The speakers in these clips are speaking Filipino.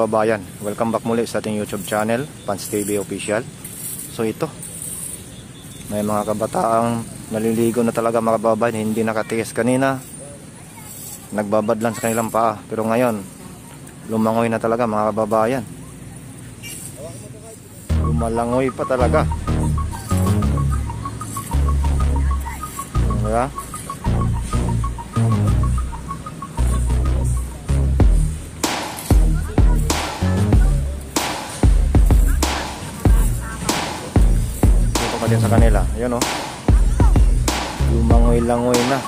kababayan, welcome back muli sa ating YouTube channel, Pans TV Official. So ito, may mga kabataang naliligo na talaga mga kababayan, hindi nakatiis kanina. Nagbabadlan sa kanilang paa, pero ngayon lumangoy na talaga mga kababayan. Lumalangoy pa talaga. Diba? Din sa kanila, ayun oh, lumangoy-langoy na.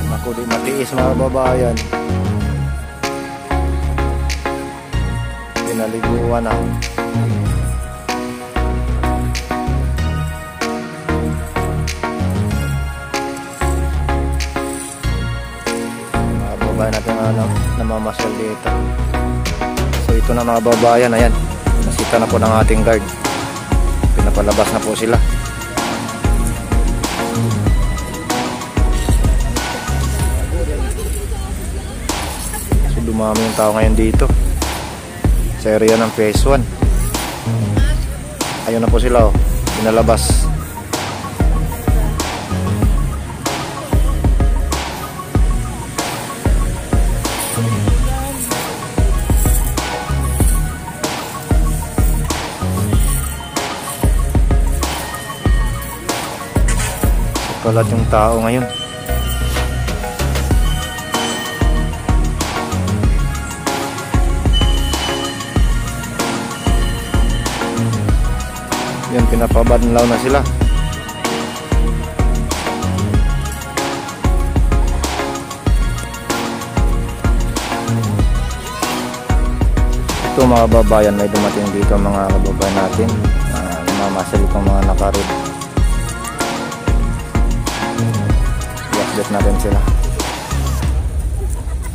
Naku, di matiis mga babayan. Pinaliguan na. Mga babayan natin namamasyal dito. So ito na mga babayan, ayan, nasita na po ng ating guard. Pinapalabas na po sila. So dumami yung tao ngayon dito sa area ng phase 1. Ayun na po sila oh, pinalabas. Kalat yung tao ngayon. Yan, pinapabadlaw na sila. Ito mga babayan, may dumating dito mga kababayan natin. Namamasal itong mga nakarid. I-update natin sila.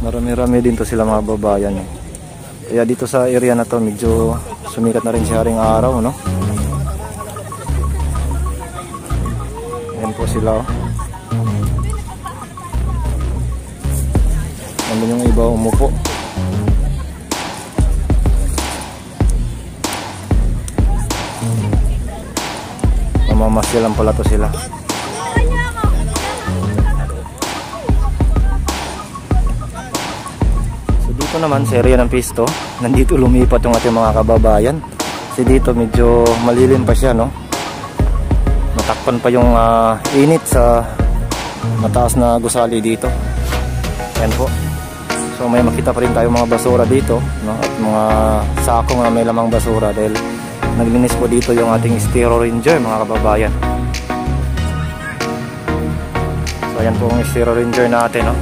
Marami-rami din to sila mga babayan eh. Kaya dito sa area na to medyo sumikat na rin si Haring Araw, no? Ayan po sila oh. Nandun yung iba umupo. Mamamasya lang pala to sila. So dito naman sa area ng pisto, nandito lumipat yung ating mga kababayan. Kasi dito medyo malilim pa siya, no? Matakpan pa yung init sa mataas na gusali dito. Ayan po. So may makita pa rin tayo mga basura dito, no? At mga sakong na may lamang basura dahil naglinis po dito yung ating Stero Ranger mga kababayan. So ayan po ang Stero Ranger natin, no?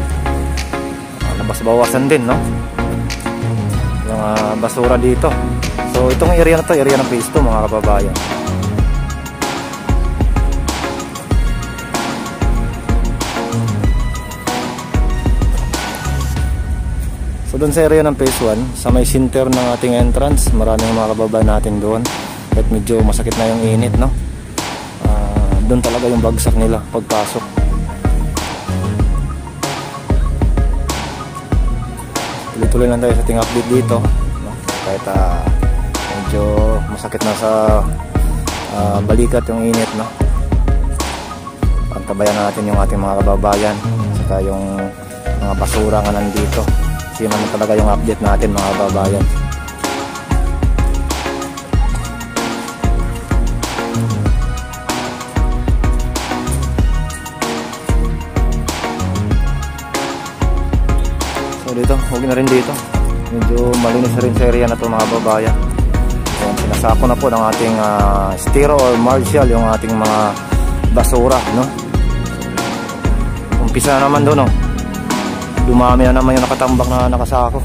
Nabas-bawasan din, no? Yung basura dito. So itong area na to, area ng pisto mga kababayan. So doon sa area ng phase 1, sa may center ng ating entrance, maraming mga kababayan natin doon. At medyo masakit na yung init, no? Doon talaga yung bagsak nila pagpasok. Tuloy-tuloy lang tayo sa ating update dito, no? Kahit medyo masakit na sa balikat yung init, no? Pagtabayan natin yung ating mga kababayan, saka yung mga basura nga nandito. Yun naman talaga yung update natin mga babayan. So dito, huwag na rin dito. Medyo malinis na rin sa area na ito mga babayan. Ayan, sinasako na po ng ating Stero or Marshall yung ating mga basura, no? Umpisa na naman doon, no? Dumami na naman yung nakatambak na nakasako.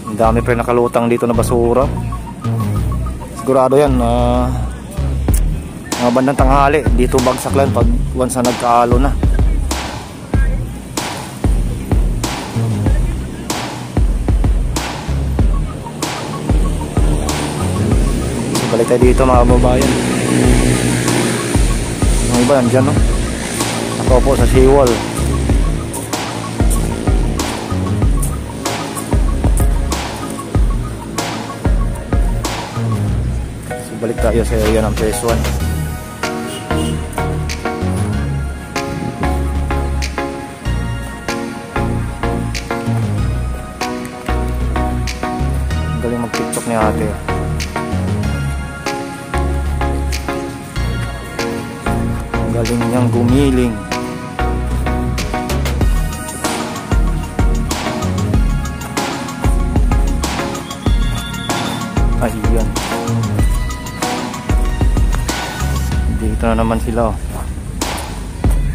Ang dami pa rin nakalutang dito na basura. sigurado yan mga bandang tanghali dito bagsak lang pag once na nagkaalo na. So balik tayo dito mga kababayan. Yung iba nandyan, no? Nakaupo sa seawall. So balik tayo sa area ng phase 1. Galing mag-tiktok ni ate. Ang galing niyang gumiling. Ayan. Dito na naman sila.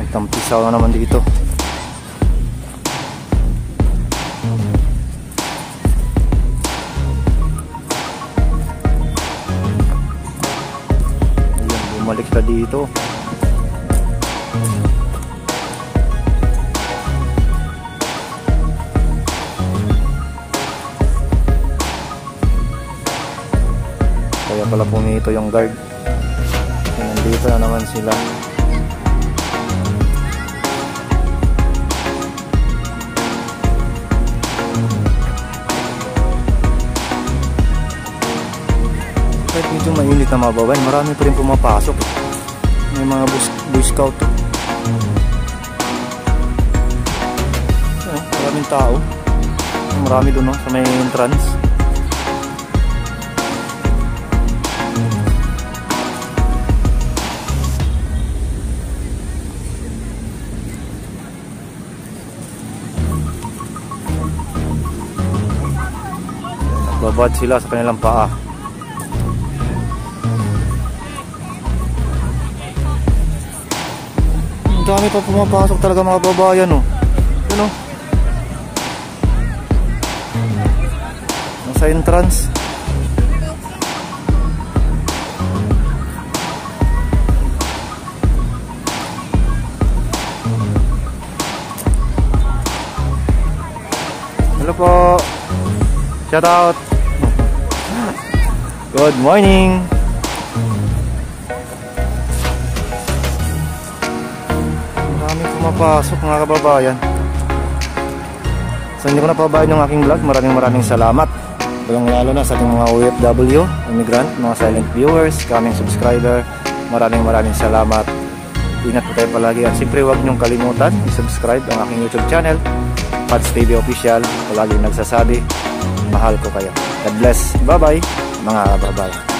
Nagtampisaw na naman dito. Bumalik ka dito. Kaya pala pumito yung guard. Nandito na naman sila. Kahit medyo mainit na mababayan, marami pa rin pumapasok. May mga boy scout. Maraming tao. Marami doon, no, sa may entrance. Nagbabad sila sa kanilang paa. Dami pa pumapasok talaga mga babayan, no. Ano? Nasa entrance. Hello po. Shout out. Good morning. Pumapasok mga kababayan. So hindi ko napabayaan yung aking vlog. Maraming salamat. Lalo na sa ating mga OFW, immigrant, mga silent viewers, kaming subscriber. Maraming salamat. Ingat po tayo palagi. At siyempre huwag niyong kalimutan i-subscribe ang aking YouTube channel, Pats TV Official. Palagi nagsasabi, mahal ko kayo. God bless. Bye bye mga kababayan.